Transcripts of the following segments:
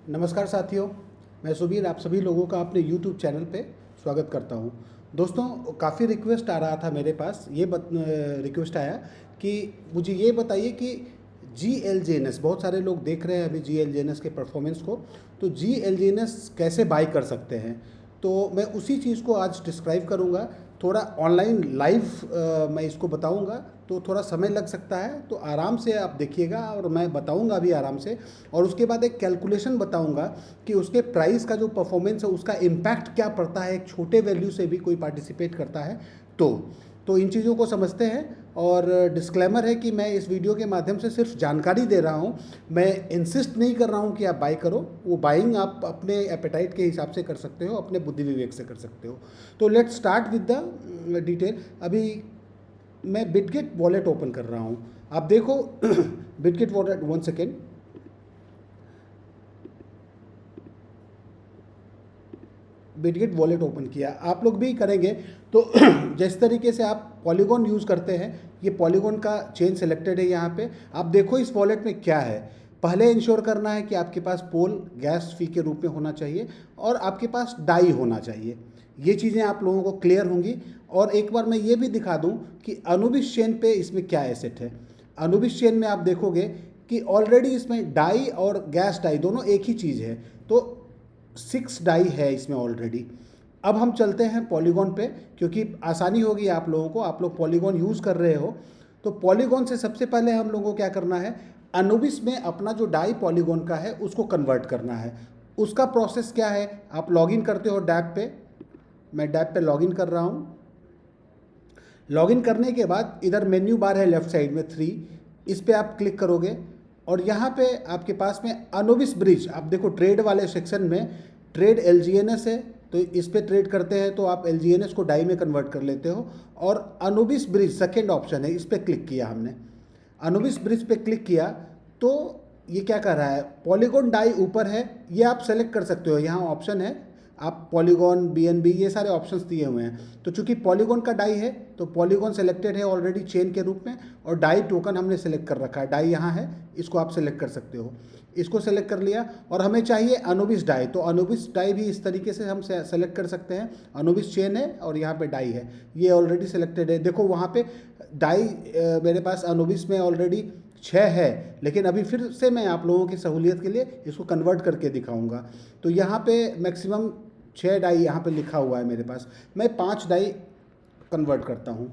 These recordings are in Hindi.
नमस्कार साथियों, मैं सुबीर आप सभी लोगों का अपने YouTube चैनल पे स्वागत करता हूँ। दोस्तों, काफ़ी रिक्वेस्ट आ रहा था मेरे पास, रिक्वेस्ट आया कि मुझे ये बताइए कि GLJNS, बहुत सारे लोग देख रहे हैं अभी GLJNS के परफॉर्मेंस को, तो GLJNS कैसे बाई कर सकते हैं। तो मैं उसी चीज़ को आज डिस्क्राइब करूँगा। थोड़ा ऑनलाइन लाइव मैं इसको बताऊँगा, तो थोड़ा समय लग सकता है, तो आराम से आप देखिएगा और मैं बताऊँगा भी आराम से। और उसके बाद एक कैलकुलेशन बताऊँगा कि उसके प्राइस का जो परफॉर्मेंस है उसका इम्पैक्ट क्या पड़ता है, एक छोटे वैल्यू से भी कोई पार्टिसिपेट करता है तो इन चीज़ों को समझते हैं। और डिस्क्लेमर है कि मैं इस वीडियो के माध्यम से सिर्फ जानकारी दे रहा हूँ, मैं इंसिस्ट नहीं कर रहा हूँ कि आप बाई करो। वो बाइंग आप अपने एपेटाइट के हिसाब से कर सकते हो, अपने बुद्धि विवेक से कर सकते हो। तो let's start with the detail. अभी मैं बिटगेट वॉलेट ओपन कर रहा हूँ, आप देखो। Bitget wallet, 1 second. Bitget wallet open किया, आप लोग भी करेंगे तो जिस तरीके से आप पॉलीगॉन यूज़ करते हैं, ये पॉलीगॉन का चेन सेलेक्टेड है। यहाँ पे आप देखो इस वॉलेट में क्या है। पहले इंश्योर करना है कि आपके पास पोल गैस फी के रूप में होना चाहिए और आपके पास डाई होना चाहिए। ये चीज़ें आप लोगों को क्लियर होंगी। और एक बार मैं ये भी दिखा दूं कि अनुबिस चेन पे इसमें क्या एसेट है। अनुबिस चेन में आप देखोगे कि ऑलरेडी इसमें डाई और गैस डाई दोनों एक ही चीज़ है, तो 6 डाई है इसमें ऑलरेडी। अब हम चलते हैं पॉलीगॉन पे, क्योंकि आसानी होगी आप लोगों को, आप लोग पॉलीगॉन यूज़ कर रहे हो। तो पॉलीगॉन से सबसे पहले हम लोगों को क्या करना है, अनुबिस में अपना जो डाई पॉलीगॉन का है उसको कन्वर्ट करना है। उसका प्रोसेस क्या है, आप लॉगिन करते हो डैप पे। मैं डैप पे लॉगिन कर रहा हूँ। लॉगिन करने के बाद इधर मेन्यू बार है लेफ्ट साइड में 3, इस पर आप क्लिक करोगे और यहाँ पे आपके पास में अनुबिस ब्रिज, आप देखो ट्रेड वाले सेक्शन में ट्रेड LGNS है, तो इस पर ट्रेड करते हैं तो आप LGNS को डाई में कन्वर्ट कर लेते हो। और अनुबिस ब्रिज सेकेंड ऑप्शन है, इस पर क्लिक किया हमने। अनुबिस ब्रिज पे क्लिक किया तो ये क्या कर रहा है, पॉलीगॉन डाई ऊपर है, ये आप सेलेक्ट कर सकते हो, यहाँ ऑप्शन है, आप पॉलीगॉन BNB ये सारे ऑप्शंस दिए हुए हैं। तो चूंकि पॉलीगॉन का डाई है तो पॉलीगॉन सेलेक्टेड है ऑलरेडी चेन के रूप में, और डाई टोकन हमने सेलेक्ट कर रखा है, डाई यहाँ है, इसको आप सेलेक्ट कर सकते हो। इसको सेलेक्ट कर लिया और हमें चाहिए अनुबिस डाई, तो अनुबिस डाई भी इस तरीके से हम सेलेक्ट कर सकते हैं। अनुबिस चेन है और यहाँ पे डाई है, ये ऑलरेडी सेलेक्टेड है। देखो वहाँ पे डाई मेरे पास अनुबिस में ऑलरेडी 6 है, लेकिन अभी फिर से मैं आप लोगों की सहूलियत के लिए इसको कन्वर्ट करके दिखाऊंगा। तो यहाँ पे मैक्सिमम 6 डाई यहाँ पे लिखा हुआ है मेरे पास, मैं 5 डाई कन्वर्ट करता हूँ।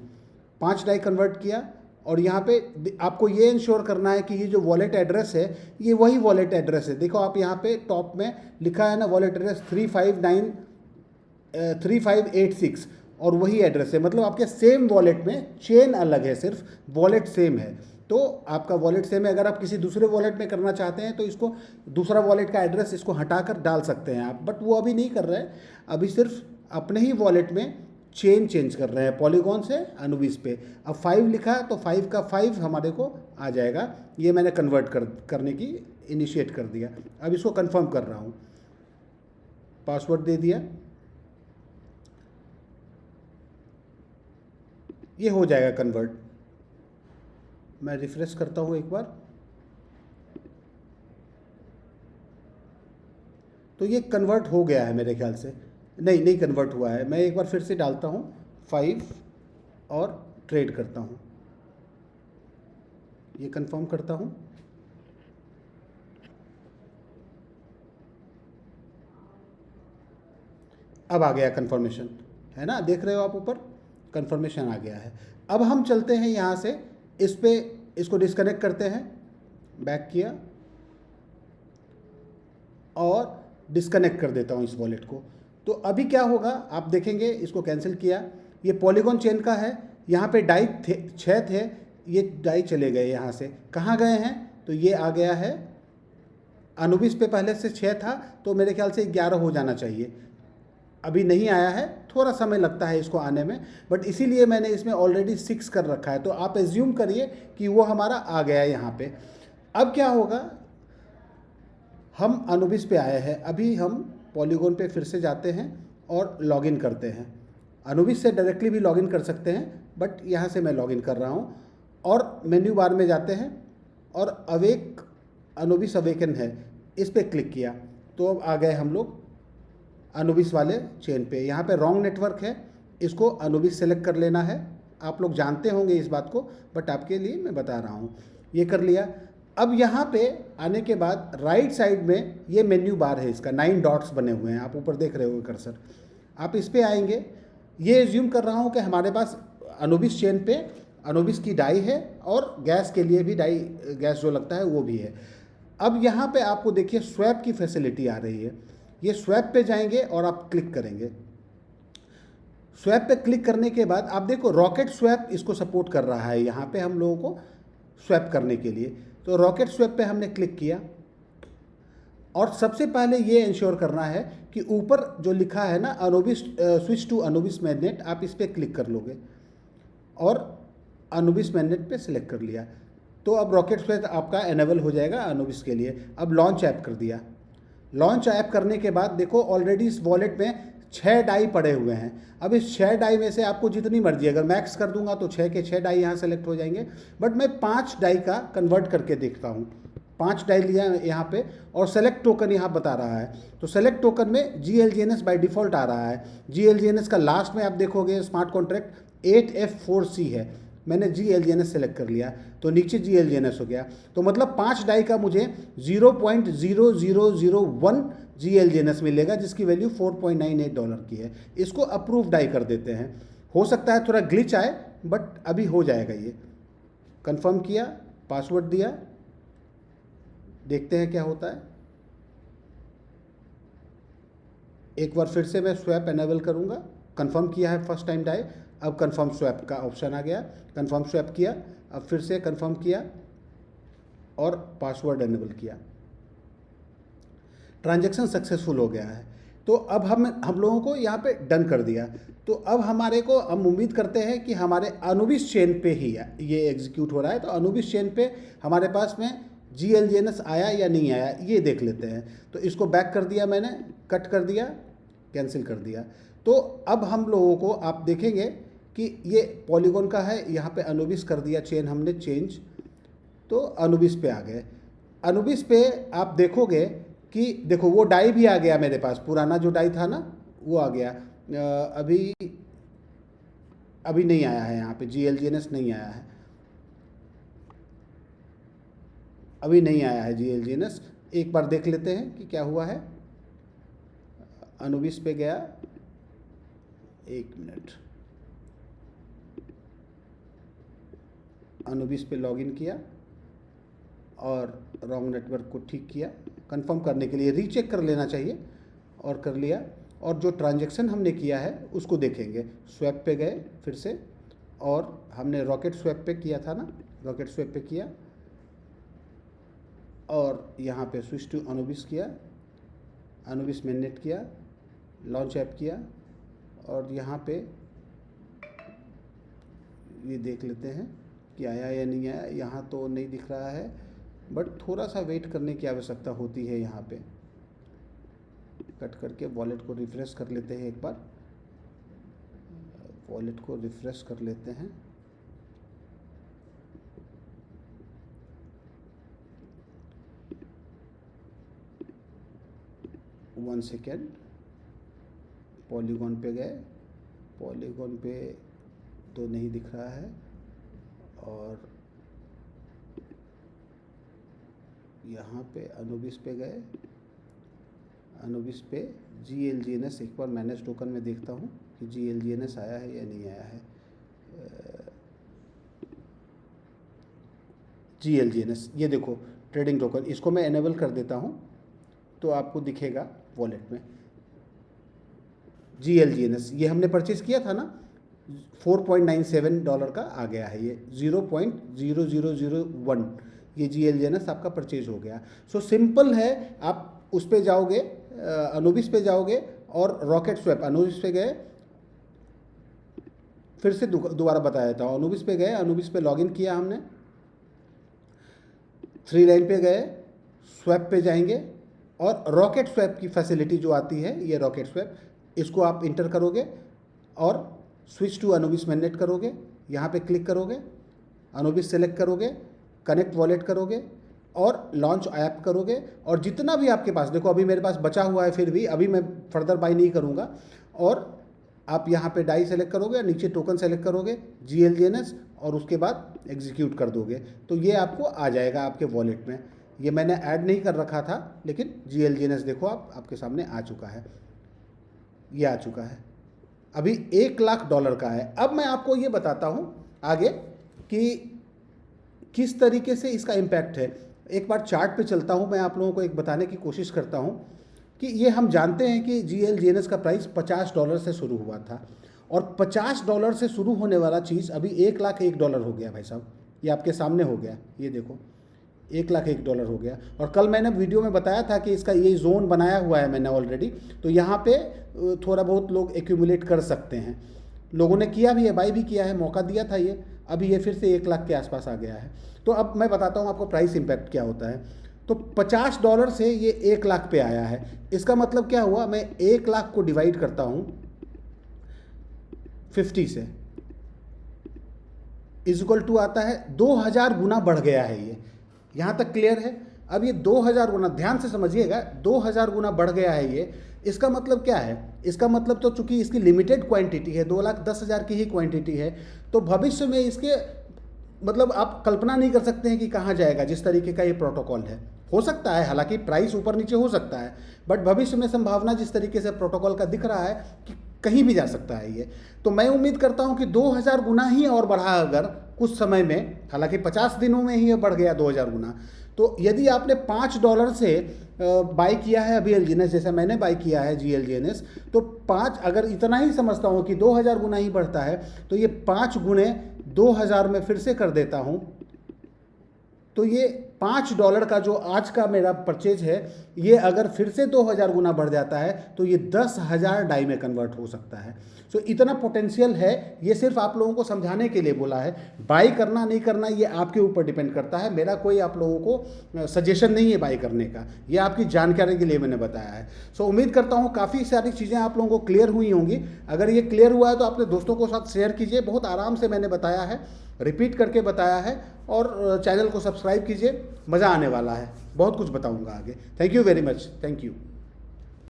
5 डाई कन्वर्ट किया और यहाँ पे आपको ये इंश्योर करना है कि ये जो वॉलेट एड्रेस है ये वही वॉलेट एड्रेस है। देखो आप यहाँ पे टॉप में लिखा है ना, वॉलेट एड्रेस 3586, और वही एड्रेस है, मतलब आपके सेम वॉलेट में चेन अलग है, सिर्फ वॉलेट सेम है। तो आपका वॉलेट सेम है, अगर आप किसी दूसरे वॉलेट में करना चाहते हैं तो इसको दूसरा वॉलेट का एड्रेस इसको हटाकर डाल सकते हैं आप, बट वो अभी नहीं कर रहे हैं। अभी सिर्फ अपने ही वॉलेट में चेन चेंज कर रहे हैं, पॉलीगॉन से अनुबिस पे। अब 5 लिखा है तो 5 का 5 हमारे को आ जाएगा। ये मैंने कन्वर्ट करने की इनिशिएट कर दिया। अब इसको कंफर्म कर रहा हूँ, पासवर्ड दे दिया, ये हो जाएगा कन्वर्ट। मैं रिफ्रेश करता हूँ एक बार, तो ये कन्वर्ट हो गया है मेरे ख्याल से। नहीं कन्वर्ट हुआ है, मैं एक बार फिर से डालता हूँ 5 और ट्रेड करता हूँ, ये कंफर्म करता हूँ। अब आ गया कंफर्मेशन, है ना, देख रहे हो आप ऊपर कंफर्मेशन आ गया है। अब हम चलते हैं यहाँ से इस पे, इसको डिस्कनेक्ट करते हैं, बैक किया और डिस्कनेक्ट कर देता हूँ इस वॉलेट को। तो अभी क्या होगा आप देखेंगे, इसको कैंसिल किया, ये पॉलीगॉन चेन का है, यहाँ पे डाई थे 6 थे, ये डाई चले गए यहाँ से, कहाँ गए हैं, तो ये आ गया है अनुबिस पे पहले से 6 था, तो मेरे ख्याल से 11 हो जाना चाहिए। अभी नहीं आया है, थोड़ा समय लगता है इसको आने में, बट इसीलिए मैंने इसमें ऑलरेडी 6 कर रखा है, तो आप एज्यूम करिए कि वो हमारा आ गया है यहाँ पे। अब क्या होगा, हम अनुबिस पे आए हैं, अभी हम पॉलीगॉन पे फिर से जाते हैं और लॉगिन करते हैं। अनुबिस से डायरेक्टली भी लॉगिन कर सकते हैं, बट यहाँ से मैं लॉगिन कर रहा हूँ। और मेन्यू बार में जाते हैं और अवेक अनुबिस अवेकन है, इस पर क्लिक किया। तो अब आ गए हम लोग अनुबिस वाले चेन पे। यहाँ पे रॉन्ग नेटवर्क है, इसको अनुबिस सेलेक्ट कर लेना है। आप लोग जानते होंगे इस बात को, बट आपके लिए मैं बता रहा हूँ। ये कर लिया। अब यहाँ पे आने के बाद राइट साइड में ये मेन्यू बार है, इसका 9 डॉट्स बने हुए हैं, आप ऊपर देख रहे हो कर्सर। आप इस पे आएंगे। ये एज्यूम कर रहा हूँ कि हमारे पास अनुबिस चेन पे अनुबिस की डाई है और गैस के लिए भी डाई, गैस जो लगता है वो भी है। अब यहाँ पे आपको देखिए स्वैप की फैसिलिटी आ रही है। ये स्वैप पे जाएंगे और आप क्लिक करेंगे। स्वैप पे क्लिक करने के बाद आप देखो रॉकेट स्वैप इसको सपोर्ट कर रहा है यहाँ पे हम लोगों को स्वैप करने के लिए। तो रॉकेट स्वैप पे हमने क्लिक किया और सबसे पहले ये इंश्योर करना है कि ऊपर जो लिखा है ना Anubis, switch to Anubis magnet, आप इस पर क्लिक कर लोगे और अनुबिस मैग्नेट पे सिलेक्ट कर लिया तो अब रॉकेट स्वैप आपका एनेबल हो जाएगा अनुबिस के लिए। अब लॉन्च ऐप कर दिया। लॉन्च ऐप करने के बाद देखो ऑलरेडी इस वॉलेट में 6 डाई पड़े हुए हैं। अब इस 6 डाई में से आपको जितनी मर्जी, अगर मैक्स कर दूंगा तो 6 के 6 डाई यहाँ सेलेक्ट हो जाएंगे, बट मैं 5 डाई का कन्वर्ट करके देखता हूँ। 5 डाई लिया यहाँ पे और सेलेक्ट टोकन यहाँ बता रहा है। तो सेलेक्ट टोकन में GLGNS बाय डिफ़ॉल्ट आ रहा है। GLGNS का लास्ट में आप देखोगे स्मार्ट कॉन्ट्रैक्ट 8F4C है, मैंने GLGNS सेलेक्ट कर लिया तो नीचे GLGNS हो गया। तो मतलब 5 डाई का मुझे 0.0001 GLGNS मिलेगा, जिसकी वैल्यू $4.98 की है। इसको अप्रूव डाई कर देते हैं। हो सकता है थोड़ा ग्लिच आए, बट अभी हो जाएगा। ये कंफर्म किया, पासवर्ड दिया, देखते हैं क्या होता है। एक बार फिर से मैं स्वैप एनेबल करूंगा। कंफर्म किया है फर्स्ट टाइम डाई, अब कंफर्म स्वैप का ऑप्शन आ गया। कंफर्म स्वैप किया, अब फिर से कंफर्म किया और पासवर्ड एनेबल किया। ट्रांजैक्शन सक्सेसफुल हो गया है। तो अब हम लोगों को यहाँ पे डन कर दिया। तो अब हमारे को हम उम्मीद करते हैं कि हमारे अनुबिस चेन पे ही ये एग्जीक्यूट हो रहा है। तो अनुबिस चेन पे हमारे पास में GLGNS आया या नहीं आया ये देख लेते हैं। तो इसको बैक कर दिया मैंने, कट कर दिया, कैंसिल कर दिया। तो अब हम लोगों को आप देखेंगे कि ये पॉलीगॉन का है, यहाँ पे अनुबिस कर दिया चेन हमने चेंज, तो अनुबिस पे आ गए। अनुबिस पे आप देखोगे कि देखो वो डाई भी आ गया मेरे पास, पुराना जो डाई था ना वो आ गया। अभी नहीं आया है, यहाँ पे GLGNS नहीं आया है, अभी नहीं आया है GLGNS। एक बार देख लेते हैं कि क्या हुआ है। अनुबिस पे गया, 1 मिनट, अनुबिस पे लॉगिन किया और रॉन्ग नेटवर्क को ठीक किया। कंफर्म करने के लिए रीचेक कर लेना चाहिए और कर लिया। और जो ट्रांजैक्शन हमने किया है उसको देखेंगे। स्वैप पे गए फिर से और हमने रॉकेट स्वैप पे किया था ना, रॉकेट स्वैप पे किया और यहाँ पे स्विच टू अनुबिस किया, अनुबिस मैग्नेट किया, लॉन्च ऐप किया और यहाँ पे ये देख लेते हैं कि आया या नहीं आया। यहाँ तो नहीं दिख रहा है, बट थोड़ा सा वेट करने की आवश्यकता होती है। यहाँ पे कट करके वॉलेट को रिफ़्रेश कर लेते हैं। एक बार वॉलेट को रिफ़्रेश कर लेते हैं। वन सेकेंड, पॉलीगॉन पे गए, पॉलीगॉन पे तो नहीं दिख रहा है और यहाँ पे अनुबिस पे गए, अनुबिस पे GLGNS एक बार मैनेज टोकन में देखता हूँ कि GLGNS आया है या नहीं आया है। GLGNS ये देखो ट्रेडिंग टोकन, इसको मैं एनेबल कर देता हूँ तो आपको दिखेगा वॉलेट में GLGNS। ये हमने परचेज किया था ना, $4.97 का आ गया है। ये 0.0001 ये GLGNS आपका परचेज हो गया। सो सिंपल है। आप उस पे जाओगे, अनुबिस पे जाओगे और रॉकेट स्वैप, अनुबिस पे गए, फिर से दोबारा बता देता हूँ। अनुबिस पे गए, अनुबिस पे लॉगिन किया हमने, 3 लाइन पे गए, स्वैप पे जाएंगे और रॉकेट स्वैप की फैसिलिटी जो आती है, ये रॉकेट स्वैप, इसको आप इंटर करोगे और स्विच टू अनुबिस मैग्नेट करोगे। यहाँ पे क्लिक करोगे, अनुबिस सेलेक्ट करोगे, कनेक्ट वॉलेट करोगे, और लॉन्च ऐप करोगे, और जितना भी आपके पास, देखो अभी मेरे पास बचा हुआ है, फिर भी अभी मैं फर्दर बाई नहीं करूँगा, और आप यहाँ पे डाई सेलेक्ट करोगे, नीचे टोकन सेलेक्ट करोगे GLGNS, और उसके बाद एग्जीक्यूट कर दोगे तो ये आपको आ जाएगा आपके वॉलेट में। ये मैंने ऐड नहीं कर रखा था, लेकिन GLGNS देखो आपके सामने आ चुका है, ये आ चुका है, अभी $1 लाख का है। अब मैं आपको ये बताता हूँ आगे कि किस तरीके से इसका इम्पैक्ट है। एक बार चार्ट पे चलता हूँ, मैं आप लोगों को एक बताने की कोशिश करता हूँ कि ये हम जानते हैं कि GLGNS का प्राइस $50 से शुरू हुआ था, और $50 से शुरू होने वाला चीज़ अभी $1 लाख हो गया भाई साहब, ये आपके सामने हो गया, ये देखो $1 लाख हो गया। और कल मैंने वीडियो में बताया था कि इसका ये जोन बनाया हुआ है मैंने ऑलरेडी, तो यहाँ पे थोड़ा बहुत लोग एक्यूमुलेट कर सकते हैं, लोगों ने किया भी है, बाई भी किया है, मौका दिया था ये, अभी ये फिर से $1 लाख के आसपास आ गया है। तो अब मैं बताता हूँ आपको प्राइस इम्पैक्ट क्या होता है। तो $50 से ये $1 लाख पे आया है, इसका मतलब क्या हुआ, मैं 1 लाख को डिवाइड करता हूँ 50 से, इज इक्वल टू आता है 2000 गुना बढ़ गया है ये, यहाँ तक क्लियर है। अब ये 2000 गुना, ध्यान से समझिएगा, 2000 गुना बढ़ गया है ये। इसका मतलब क्या है, इसका मतलब तो चूंकि इसकी लिमिटेड क्वांटिटी है, 2,10,000 की ही क्वांटिटी है, तो भविष्य में इसके मतलब आप कल्पना नहीं कर सकते हैं कि कहाँ जाएगा। जिस तरीके का ये प्रोटोकॉल है, हो सकता है हालांकि प्राइस ऊपर नीचे हो सकता है, बट भविष्य में संभावना जिस तरीके से प्रोटोकॉल का दिख रहा है कि कहीं भी जा सकता है ये। तो मैं उम्मीद करता हूं कि 2000 गुना ही और बढ़ा अगर कुछ समय में, हालांकि 50 दिनों में ही ये बढ़ गया 2000 गुना। तो यदि आपने $5 से बाई किया है अभी GLGNS, जैसे मैंने बाई किया है GLGNS, तो 5, अगर इतना ही समझता हूँ कि 2000 गुना ही बढ़ता है, तो ये 5 गुने 2000 में फिर से कर देता हूँ, तो ये $5 का जो आज का मेरा परचेज है, ये अगर फिर से 2000 गुना बढ़ जाता है तो ये 10,000 डाई में कन्वर्ट हो सकता है। सो इतना पोटेंशियल है, ये सिर्फ आप लोगों को समझाने के लिए बोला है। बाई करना नहीं करना ये आपके ऊपर डिपेंड करता है, मेरा कोई आप लोगों को सजेशन नहीं है बाई करने का, ये आपकी जानकारी के लिए मैंने बताया है। सो उम्मीद करता हूँ काफ़ी सारी चीज़ें आप लोगों को क्लियर हुई होंगी। अगर ये क्लियर हुआ है तो अपने दोस्तों के साथ शेयर कीजिए, बहुत आराम से मैंने बताया है, रिपीट करके बताया है, और चैनल को सब्सक्राइब कीजिए, मज़ा आने वाला है, बहुत कुछ बताऊंगा आगे। Thank you very much, thank you.